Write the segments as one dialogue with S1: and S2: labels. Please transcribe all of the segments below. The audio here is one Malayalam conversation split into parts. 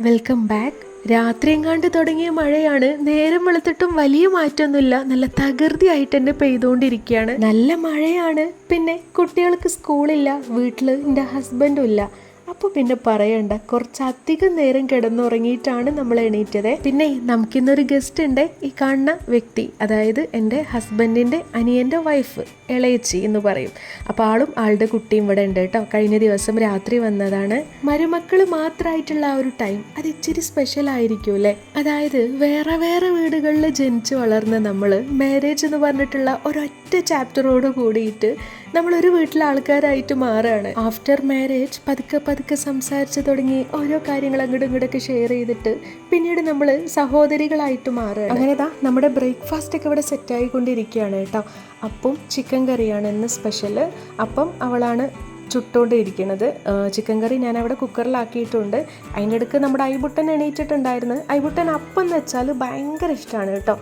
S1: Welcome back. രാത്രി എങ്ങാണ്ട് തുടങ്ങിയ മഴയാണ്. നേരം വെളുത്തിട്ടും വലിയ മാറ്റമൊന്നുമില്ല. നല്ല തകൃതിയായിട്ട് തന്നെ പെയ്തുകൊണ്ടിരിക്കുകയാണ്. നല്ല മഴയാണ്. പിന്നെ കുട്ടികൾക്ക് സ്കൂളില്ല, വീട്ടിൽ എൻ്റെ ഹസ്ബൻഡും ഇല്ല. അപ്പോൾ പിന്നെ പറയണ്ട, കുറച്ചധികം നേരം കിടന്നുറങ്ങിയിട്ടാണ് നമ്മൾ എണീറ്റത്. പിന്നെ നമുക്കിന്നൊരു ഗസ്റ്റ് ഉണ്ട്. ഈ കാണുന്ന വ്യക്തി, അതായത് എൻ്റെ ഹസ്ബൻഡിൻ്റെ അനിയൻ്റെ വൈഫ്, ഇളയച്ചി എന്ന് പറയും. അപ്പോൾ ആളും ആളുടെ കുട്ടിയും ഇവിടെ ഉണ്ട് കേട്ടോ. കഴിഞ്ഞ ദിവസം രാത്രി വന്നതാണ്. മരുമക്കൾ മാത്രമായിട്ടുള്ള ആ ഒരു ടൈം അത് ഇച്ചിരി സ്പെഷ്യൽ ആയിരിക്കും അല്ലേ. അതായത് വേറെ വേറെ വീടുകളിൽ ജനിച്ച് വളർന്ന നമ്മൾ മാരേജ് എന്ന് പറഞ്ഞിട്ടുള്ള ഒരൊറ്റ ചാപ്റ്ററോട് കൂടിയിട്ട് നമ്മളൊരു വീട്ടിലെ ആൾക്കാരായിട്ട് മാറുകയാണ്. ആഫ്റ്റർ മാരേജ് പതുക്കെ പതുക്കെ സംസാരിച്ച് തുടങ്ങി ഓരോ കാര്യങ്ങൾ അങ്ങോട്ടും ഇങ്ങോട്ടൊക്കെ ഷെയർ ചെയ്തിട്ട് പിന്നീട് നമ്മൾ സഹോദരികളായിട്ട് മാറുകയാണ്. അങ്ങനെതാ നമ്മുടെ ബ്രേക്ക്ഫാസ്റ്റ് ഒക്കെ ഇവിടെ സെറ്റായിക്കൊണ്ടിരിക്കുകയാണ് കേട്ടോ. അപ്പം ചിക്കൻ കറിയാണ് ഇന്ന് സ്പെഷ്യൽ. അപ്പം അവളാണ് ചുട്ടുകൊണ്ടിരിക്കുന്നത്. ചിക്കൻ കറി ഞാൻ അവിടെ കുക്കറിലാക്കിയിട്ടുണ്ട്. അതിൻ്റെ ഇടയ്ക്ക് നമ്മുടെ ഐബുട്ടൻ എണീറ്റിട്ടുണ്ടായിരുന്നു. ഐബുട്ടൻ അപ്പം എന്ന് വെച്ചാൽ ഭയങ്കര ഇഷ്ടമാണ് കേട്ടോ.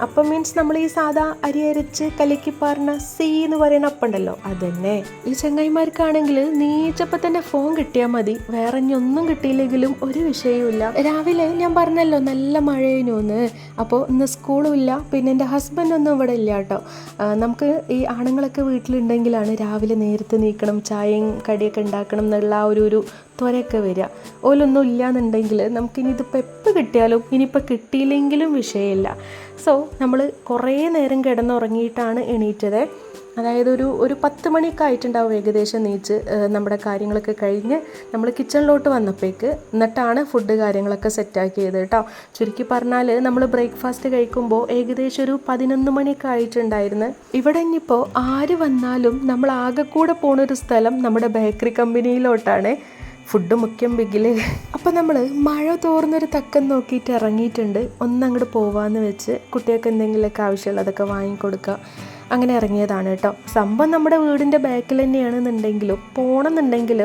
S1: അപ്പം മീൻസ് നമ്മൾ ഈ സാധാ അരി അരച്ച് കലക്കി പാർന്ന സീ എന്ന് പറയുന്ന അപ്പം ഉണ്ടല്ലോ, അതന്നെ. ഈ ചങ്ങായിമാർക്കാണെങ്കിൽ നീച്ചപ്പം തന്നെ ഫോൺ കിട്ടിയാൽ മതി, വേറെ ഒന്നും കിട്ടിയില്ലെങ്കിലും ഒരു വിഷയവുമില്ല. രാവിലെ ഞാൻ പറഞ്ഞല്ലോ നല്ല മഴയേനൂന്ന്. അപ്പോൾ ഇന്ന് സ്കൂളും ഇല്ല, പിന്നെ എൻ്റെ ഹസ്ബൻഡൊന്നും ഇവിടെ ഇല്ല കേട്ടോ. നമുക്ക് ഈ ആണുങ്ങളൊക്കെ വീട്ടിലുണ്ടെങ്കിലാണ് രാവിലെ നേരത്തെ നീക്കണം, ചായയും കടിയൊക്കെ ഉണ്ടാക്കണം എന്നുള്ള ആ ഒരു ത്വരയൊക്കെ വരിക. ഓലൊന്നും ഇല്ലയെന്നുണ്ടെങ്കിൽ നമുക്കിനി ഇതിപ്പോൾ എപ്പോൾ കിട്ടിയാലും ഇനിയിപ്പോൾ കിട്ടിയില്ലെങ്കിലും വിഷയമില്ല. സോ നമ്മൾ കുറേ നേരം കിടന്നുറങ്ങിയിട്ടാണ് എണീറ്റത്. അതായത് ഒരു 10 മണിയൊക്കെ ആയിട്ടുണ്ടാവും ഏകദേശം നീച്ച് നമ്മുടെ കാര്യങ്ങളൊക്കെ കഴിഞ്ഞ് നമ്മൾ കിച്ചണിലോട്ട് വന്നപ്പോഴേക്ക്. എന്നിട്ടാണ് ഫുഡ് കാര്യങ്ങളൊക്കെ സെറ്റാക്കിയത് കേട്ടോ. ചുരുക്കി പറഞ്ഞാൽ നമ്മൾ ബ്രേക്ക്ഫാസ്റ്റ് കഴിക്കുമ്പോൾ ഏകദേശം ഒരു 11 മണിയൊക്കെ ആയിട്ടുണ്ടായിരുന്നു. ഇവിടെ ഇനിയിപ്പോൾ ആര് വന്നാലും നമ്മൾ ആകെ കൂടെ പോണൊരു സ്ഥലം നമ്മുടെ ബേക്കറി കമ്പനിയിലോട്ടാണ്. ഫുഡ് മുഖ്യം ബിഗില്. അപ്പം നമ്മൾ മഴ തോർന്നൊരു തക്കം നോക്കിയിട്ട് ഇറങ്ങിയിട്ടുണ്ട്. ഒന്നങ്ങോട്ട് പോവാന്ന് വെച്ച് കുട്ടികൾക്ക് എന്തെങ്കിലുമൊക്കെ ആവശ്യമുള്ളതൊക്കെ വാങ്ങിക്കൊടുക്കുക, അങ്ങനെ ഇറങ്ങിയതാണ് കേട്ടോ. സംഭവം നമ്മുടെ വീടിൻ്റെ ബാക്കിൽ തന്നെയാണെന്നുണ്ടെങ്കിലും പോകണമെന്നുണ്ടെങ്കിൽ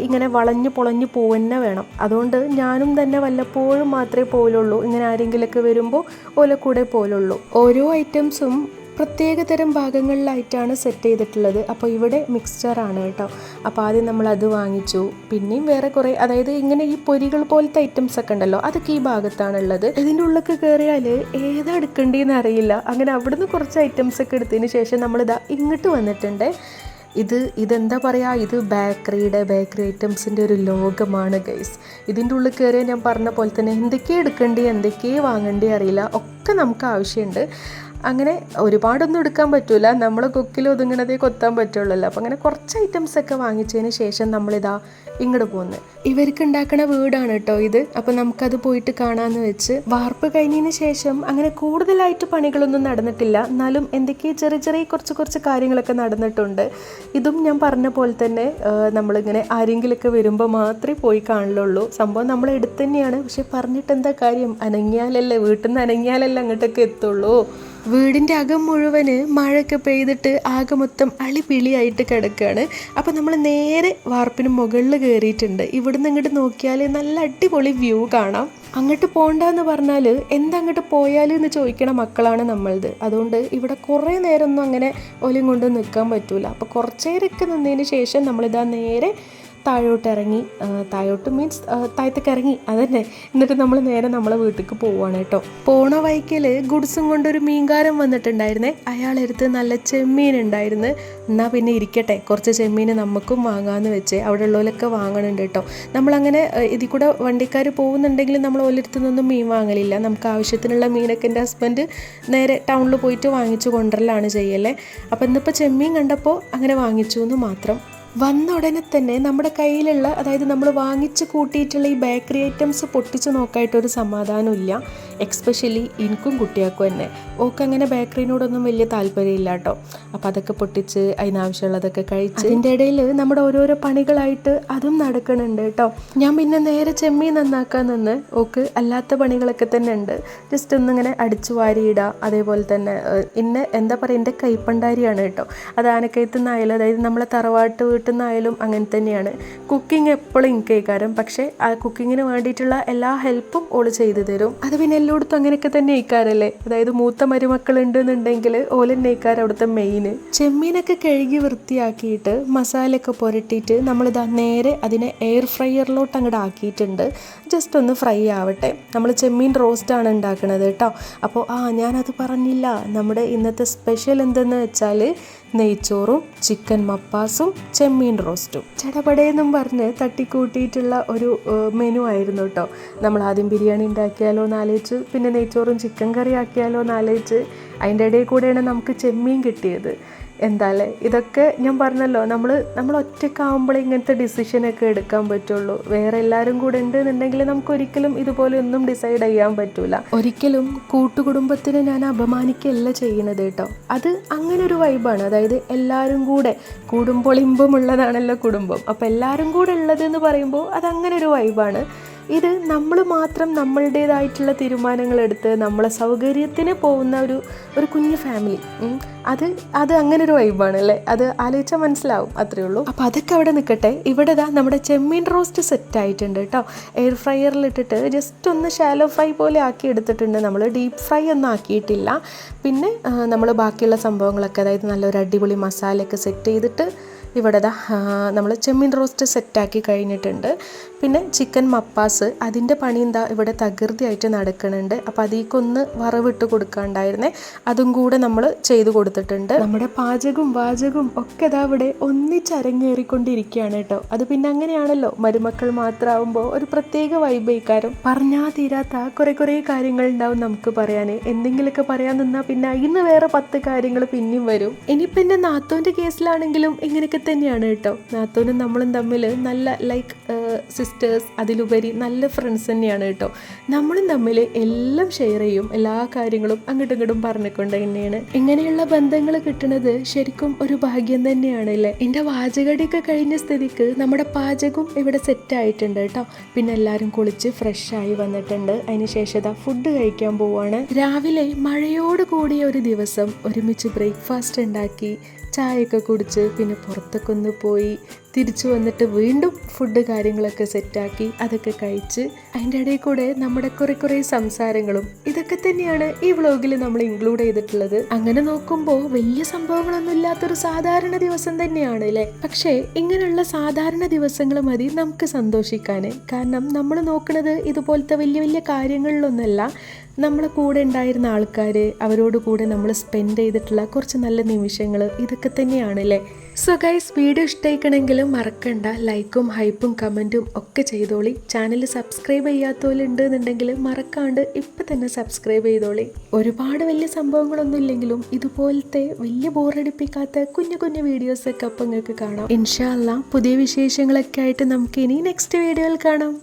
S1: ഇങ്ങനെ വളഞ്ഞു പൊളഞ്ഞു പോവന്നെ വേണം. അതുകൊണ്ട് ഞാനും തന്നെ വല്ലപ്പോഴും മാത്രമേ പോലുള്ളൂ. ഇങ്ങനെ ആരെങ്കിലുമൊക്കെ വരുമ്പോൾ ഓല കൂടെ പോലുള്ളൂ. ഓരോ ഐറ്റംസും പ്രത്യേകതരം ഭാഗങ്ങളിലായിട്ടാണ് സെറ്റ് ചെയ്തിട്ടുള്ളത്. അപ്പോൾ ഇവിടെ മിക്സ്ചറാണ് കേട്ടോ. അപ്പോൾ ആദ്യം നമ്മൾ അത് വാങ്ങിച്ചു. പിന്നെയും വേറെ കുറേ, അതായത് ഇങ്ങനെ ഈ പൊരികൾ പോലത്തെ ഐറ്റംസ് ഒക്കെ ഉണ്ടല്ലോ, അതൊക്കെ ഈ ഭാഗത്താണുള്ളത്. ഇതിൻ്റെ ഉള്ളിലേക്ക് കയറിയാൽ ഏതാ എടുക്കേണ്ടതെന്ന് അറിയില്ല. അങ്ങനെ അവിടുന്ന് കുറച്ച് ഐറ്റംസ് ഒക്കെ എടുത്തതിന് ശേഷം നമ്മളിതാ ഇങ്ങോട്ട് വന്നിട്ടുണ്ട്. ഇതെന്താ പറയുക, ഇത് ബേക്കറി ഐറ്റംസിൻ്റെ ഒരു ലോകമാണ് ഗൈസ്. ഇതിൻ്റെ ഉള്ളിൽ കയറിയാൽ ഞാൻ പറഞ്ഞ പോലെ തന്നെ എന്തൊക്കെയാണ് എടുക്കേണ്ടി എന്തൊക്കെയാണ് വാങ്ങേണ്ടി അറിയില്ല, ഒക്കെ നമുക്ക് ആവശ്യമുണ്ട്. അങ്ങനെ ഒരുപാടൊന്നും എടുക്കാൻ പറ്റില്ല, നമ്മൾ കൊക്കിൽ ഒതുങ്ങണതേ കൊത്താൻ പറ്റുള്ളൂ. അപ്പോൾ അങ്ങനെ കുറച്ച് ഐറ്റംസൊക്കെ വാങ്ങിച്ചതിന് ശേഷം നമ്മളിതാ ഇങ്ങോട്ട് പോകുന്നത്. ഇവർക്ക് ഉണ്ടാക്കണ വീടാണ് കേട്ടോ ഇത്. അപ്പോൾ നമുക്കത് പോയിട്ട് കാണാമെന്ന് വെച്ച്. വാർപ്പ് കഴിഞ്ഞതിന് ശേഷം അങ്ങനെ കൂടുതലായിട്ട് പണികളൊന്നും നടന്നിട്ടില്ല, എന്നാലും എന്തൊക്കെയോ ചെറിയ കുറച്ച് കാര്യങ്ങളൊക്കെ നടന്നിട്ടുണ്ട്. ഇതും ഞാൻ പറഞ്ഞ പോലെ തന്നെ നമ്മളിങ്ങനെ ആരെങ്കിലുമൊക്കെ വരുമ്പോൾ മാത്രമേ പോയി കാണുള്ളൂ. സംഭവം നമ്മളെ അടുത്ത് തന്നെയാണ്. പക്ഷെ പറഞ്ഞിട്ട് എന്താ കാര്യം, വീട്ടിൽ നിന്ന് അനങ്ങിയാലല്ലേ അങ്ങോട്ടൊക്കെ എത്തുള്ളൂ. വീടിൻ്റെ അകം മുഴുവന് മഴയൊക്കെ പെയ്തിട്ട് ആകെ മൊത്തം അളിപിളിയായിട്ട് കിടക്കുകയാണ്. അപ്പോൾ നമ്മൾ നേരെ വാർപ്പിന് മുകളിൽ കയറിയിട്ടുണ്ട്. ഇവിടുന്ന് അങ്ങോട്ട് നോക്കിയാൽ നല്ല അടിപൊളി വ്യൂ കാണാം. അങ്ങോട്ട് പോകണ്ടെന്ന് പറഞ്ഞാൽ അങ്ങോട്ട് പോയാൽ എന്ന് ചോദിക്കണ മക്കളാണ് നമ്മളത്. അതുകൊണ്ട് ഇവിടെ കുറേ നേരമൊന്നും അങ്ങനെ ഒലിയും കൊണ്ട് നിൽക്കാൻ പറ്റൂല. അപ്പോൾ കുറച്ച് നേരമൊക്കെ നിന്നതിന് ശേഷം നമ്മളിതാ നേരെ താഴോട്ട് മീൻസ് താഴത്തേക്ക് ഇറങ്ങി, അതന്നെ. എന്നിട്ട് നമ്മൾ നേരെ നമ്മളെ വീട്ടിലേക്ക് പോവുകയാണ് കേട്ടോ. പോണ വഴിക്കൽ ഗുഡ്സും കൊണ്ടൊരു മീൻകാരൻ വന്നിട്ടുണ്ടായിരുന്നേ. അയാളെടുത്ത് നല്ല ചെമ്മീൻ ഉണ്ടായിരുന്നു. എന്നാൽ പിന്നെ ഇരിക്കട്ടെ, കുറച്ച് ചെമ്മീൻ നമുക്കും വാങ്ങാമെന്ന് വെച്ച്. അവിടെ ഉള്ളവരൊക്കെ വാങ്ങണുണ്ട് കേട്ടോ. നമ്മളങ്ങനെ ഇതിൽ കൂടെ വണ്ടിക്കാർ പോകുന്നുണ്ടെങ്കിൽ നമ്മൾ ഓരോരുത്തുനിന്നൊന്നും മീൻ വാങ്ങലില്ല. നമുക്ക് ആവശ്യത്തിനുള്ള മീനൊക്കെ എൻ്റെ ഹസ്ബൻഡ് നേരെ ടൗണിൽ പോയിട്ട് വാങ്ങിച്ചു കൊണ്ടുവരലാണ് ചെയ്യല്ലേ. അപ്പോൾ ഇന്നിപ്പോൾ ചെമ്മീൻ കണ്ടപ്പോൾ അങ്ങനെ വാങ്ങിച്ചു എന്ന് മാത്രം. വന്ന ഉടനെ തന്നെ നമ്മുടെ കയ്യിലുള്ള, അതായത് നമ്മൾ വാങ്ങിച്ച് കൂട്ടിയിട്ടുള്ള ഈ ബേക്കറി ഐറ്റംസ് പൊട്ടിച്ച് നോക്കായിട്ടൊരു സമാധാനമില്ല. എക്സ്പെഷ്യലി എനിക്കും കുട്ടികൾക്കും തന്നെ. ഓക്ക് അങ്ങനെ ബേക്കറിനോടൊന്നും വലിയ താല്പര്യമില്ല കേട്ടോ. അപ്പോൾ അതൊക്കെ പൊട്ടിച്ച് അതിനാവശ്യമുള്ളതൊക്കെ കഴിച്ച് അതിൻ്റെ ഇടയിൽ നമ്മുടെ ഓരോരോ പണികളായിട്ട് അതും നടക്കണുണ്ട് കേട്ടോ. ഞാൻ പിന്നെ നേരെ ചെമ്മീൻ നന്നാക്കാൻ നിന്ന്. ഓക്ക് അല്ലാത്ത പണികളൊക്കെ തന്നെ ഉണ്ട്. ജസ്റ്റ് ഒന്നിങ്ങനെ അടിച്ചു വാരിയിടുക. അതേപോലെ തന്നെ എന്താ പറയുക, എൻ്റെ കൈപ്പണ്ടാരിയാണ് കേട്ടോ. അത് ആനക്കയത്ത് നിന്നായാലും, അതായത് നമ്മളെ തറവാട്ട് വീട്ടിൽ നിന്നായാലും അങ്ങനെ തന്നെയാണ്. കുക്കിംഗ് എപ്പോഴും ഇൻകേക്കാരം, പക്ഷേ ആ കുക്കിങ്ങിന് വേണ്ടിയിട്ടുള്ള എല്ലാ ഹെൽപ്പും ഓള് ചെയ്തു തരും. അത് പിന്നെ എല്ലായിടത്തും അങ്ങനെയൊക്കെ തന്നെ ഇക്കാരല്ലേ. അതായത് മൂത്ത മരുമക്കൾ ഉണ്ടെന്നുണ്ടെങ്കിൽ ഓലെന്നെ ഇക്കാരം അവിടുത്തെ മെയിൻ. ചെമ്മീനൊക്കെ കഴുകി വൃത്തിയാക്കിയിട്ട് മസാലയൊക്കെ പുരട്ടിയിട്ട് നമ്മളിതാ നേരെ അതിനെ എയർ ഫ്രയറിലോട്ട് അങ്ങോട്ട് ആക്കിയിട്ടുണ്ട്. ജസ്റ്റ് ഒന്ന് ഫ്രൈ ആവട്ടെ. നമ്മൾ ചെമ്മീൻ റോസ്റ്റാണ് ഉണ്ടാക്കുന്നത് കേട്ടോ. അപ്പോൾ ഞാനത് പറഞ്ഞില്ല, നമ്മുടെ ഇന്നത്തെ സ്പെഷ്യൽ എന്തെന്ന് വെച്ചാൽ നെയ്ച്ചോറും ചിക്കൻ മപ്പാസും ചെമ്മീൻ റോസ്റ്റും. ചടപടയെന്നും പറഞ്ഞ് തട്ടിക്കൂട്ടിയിട്ടുള്ള ഒരു മെനു ആയിരുന്നു കേട്ടോ. നമ്മൾ ആദ്യം ബിരിയാണി ഉണ്ടാക്കിയാലോ എന്നാലോചിച്ച്, പിന്നെ നെയ്ച്ചോറും ചിക്കൻ കറി ആക്കിയാലോ എന്നാലോചിച്ച്, അതിൻ്റെ ഇടയിൽ കൂടെയാണ് നമുക്ക് ചെമ്മീൻ കിട്ടിയത്. എന്താല്ലേ ഇതൊക്കെ ഞാൻ പറഞ്ഞല്ലോ, നമ്മൾ ഒറ്റയ്ക്കാവുമ്പോഴേ ഇങ്ങനത്തെ ഡിസിഷനൊക്കെ എടുക്കാൻ പറ്റുള്ളൂ. വേറെ എല്ലാവരും കൂടെ ഉണ്ടെന്നുണ്ടെങ്കിൽ നമുക്ക് ഒരിക്കലും ഇതുപോലെ ഒന്നും ഡിസൈഡ് ചെയ്യാൻ പറ്റൂല. ഒരിക്കലും കൂട്ടുകുടുംബത്തിനെ ഞാൻ അപമാനിക്കല്ല ചെയ്യുന്നത് കേട്ടോ. അത് അങ്ങനെ ഒരു വൈബാണ്. അതായത് എല്ലാവരും കൂടെ കൂടുമ്പോൾ ഇമ്പമുള്ളതാണല്ലോ കുടുംബം. അപ്പോൾ എല്ലാവരും കൂടെ ഉള്ളതെന്ന് പറയുമ്പോൾ അതങ്ങനെ ഒരു വൈബാണ്. ഇത് നമ്മൾ മാത്രം നമ്മളുടേതായിട്ടുള്ള തീരുമാനങ്ങൾ എടുത്ത് നമ്മളെ സൗകര്യത്തിന് പോകുന്ന ഒരു കുഞ്ഞു ഫാമിലി, അത് അങ്ങനെ ഒരു വൈബാണ് അല്ലേ. അത് ആലോചിച്ചാൽ മനസ്സിലാവും, അത്രയേ ഉള്ളൂ. അപ്പോൾ അതൊക്കെ അവിടെ നിൽക്കട്ടെ. ഇവിടെ നമ്മുടെ ചെമ്മീൻ റോസ്റ്റ് സെറ്റ് ആയിട്ടുണ്ട് കേട്ടോ. എയർ ഫ്രയറിലിട്ടിട്ട് ജസ്റ്റ് ഒന്ന് ഷാലോ ഫ്രൈ പോലെ ആക്കി എടുത്തിട്ടുണ്ട്. നമ്മൾ ഡീപ്പ് ഫ്രൈ ഒന്നും ആക്കിയിട്ടില്ല. പിന്നെ നമ്മൾ ബാക്കിയുള്ള സംഭവങ്ങളൊക്കെ, അതായത് നല്ലൊരു അടിപൊളി മസാലയൊക്കെ സെറ്റ് ചെയ്തിട്ട് ഇവിടെ നമ്മൾ ചെമ്മീൻ റോസ്റ്റ് സെറ്റാക്കി കഴിഞ്ഞിട്ടുണ്ട്. പിന്നെ ചിക്കൻ മപ്പാസ്, അതിൻ്റെ പണി ഇവിടെ തകൃതിയായിട്ട് നടക്കുന്നുണ്ട്. അപ്പോൾ അതിലേക്കൊന്ന് വറവിട്ട് കൊടുക്കാണ്ടായിരുന്നേ, അതും കൂടെ നമ്മൾ ചെയ്ത് കൊടുത്തിട്ടുണ്ട്. നമ്മുടെ വാചകവും ഒക്കെ ഇവിടെ ഒന്നിച്ചരങ്ങേറിക്കൊണ്ടിരിക്കുകയാണ് കേട്ടോ. അത് പിന്നെ അങ്ങനെയാണല്ലോ, മരുമക്കൾ മാത്രമാകുമ്പോൾ ഒരു പ്രത്യേക വൈബേക്കാരം. പറഞ്ഞാൽ തീരാത്ത കുറേ കാര്യങ്ങൾ ഉണ്ടാവും നമുക്ക് പറയാൻ. എന്തെങ്കിലുമൊക്കെ പറയാൻ നിന്നാൽ പിന്നെ ഇന്ന് വേറെ 10 കാര്യങ്ങൾ പിന്നെയും വരും. ഇനിയിപ്പോൾ എൻ്റെ നാത്തോൻ്റെ കേസിലാണെങ്കിലും ഇങ്ങനെയൊക്കെ തന്നെയാണ് കേട്ടോ. നാത്തോനും നമ്മളും തമ്മിൽ നല്ല ലൈക്ക് സിസ്റ്റേഴ്സ്, അതിലുപരി നല്ല ഫ്രണ്ട്സ് തന്നെയാണ് കേട്ടോ. നമ്മളും തമ്മിൽ എല്ലാം ഷെയർ ചെയ്യും, എല്ലാ കാര്യങ്ങളും അങ്ങോട്ടും ഇങ്ങോട്ടും പറഞ്ഞുകൊണ്ട് തന്നെയാണ്. ഇങ്ങനെയുള്ള ബന്ധങ്ങൾ കിട്ടുന്നത് ശരിക്കും ഒരു ഭാഗ്യം തന്നെയാണ് അല്ലേ. എൻ്റെ വാചകടിയൊക്കെ കഴിഞ്ഞ സ്ഥിതിക്ക് നമ്മുടെ പാചകവും ഇവിടെ സെറ്റായിട്ടുണ്ട് കേട്ടോ. പിന്നെ എല്ലാവരും കുളിച്ച് ഫ്രഷായി വന്നിട്ടുണ്ട്. അതിനുശേഷം ഫുഡ് കഴിക്കാൻ പോവാണ്. രാവിലെ മഴയോട് കൂടിയ ഒരു ദിവസം ഒരുമിച്ച് ബ്രേക്ക്ഫാസ്റ്റ് ഉണ്ടാക്കി, ചായയൊക്കെ കുടിച്ച്, പിന്നെ പുറത്തൊക്കെ ഒന്ന് പോയി തിരിച്ചു വന്നിട്ട് വീണ്ടും ഫുഡ് കാര്യങ്ങളൊക്കെ സെറ്റാക്കി അതൊക്കെ കഴിച്ച്, അതിൻ്റെ ഇടയിൽ കൂടെ നമ്മുടെ കുറേ സംസാരങ്ങളും ഇതൊക്കെ തന്നെയാണ് ഈ വ്ളോഗിൽ നമ്മൾ ഇൻക്ലൂഡ് ചെയ്തിട്ടുള്ളത്. അങ്ങനെ നോക്കുമ്പോൾ വലിയ സംഭവങ്ങളൊന്നും ഇല്ലാത്തൊരു സാധാരണ ദിവസം തന്നെയാണ് അല്ലേ. പക്ഷേ ഇങ്ങനെയുള്ള സാധാരണ ദിവസങ്ങൾ മതി നമുക്ക് സന്തോഷിക്കാൻ. കാരണം നമ്മൾ നോക്കുന്നത് ഇതുപോലത്തെ വലിയ കാര്യങ്ങളിലൊന്നല്ല, നമ്മളെ കൂടെ ഉണ്ടായിരുന്ന ആൾക്കാർ, അവരോട് കൂടെ നമ്മൾ സ്പെൻഡ് ചെയ്തിട്ടുള്ള കുറച്ച് നല്ല നിമിഷങ്ങൾ, ഇതൊക്കെ തന്നെയാണല്ലേ. സോ ഗൈസ്, വീഡിയോ ഇഷ്ടമായിക്കണമെങ്കിൽ മറക്കണ്ട ലൈക്കും ഹൈപ്പും കമൻറ്റും ഒക്കെ ചെയ്തോളി. ചാനൽ സബ്സ്ക്രൈബ് ചെയ്യാത്തവരുണ്ട് എന്നുണ്ടെങ്കിൽ മറക്കാണ്ട് ഇപ്പം തന്നെ സബ്സ്ക്രൈബ് ചെയ്തോളി. ഒരുപാട് വലിയ സംഭവങ്ങളൊന്നും ഇല്ലെങ്കിലും ഇതുപോലത്തെ വലിയ ബോറടിപ്പിക്കാത്ത കുഞ്ഞു വീഡിയോസൊക്കെ അപ്പം നിങ്ങൾക്ക് കാണാം. ഇൻഷാ അല്ലാഹ് പുതിയ വിശേഷങ്ങളൊക്കെ ആയിട്ട് നമുക്ക് ഇനി നെക്സ്റ്റ് വീഡിയോയിൽ കാണാം.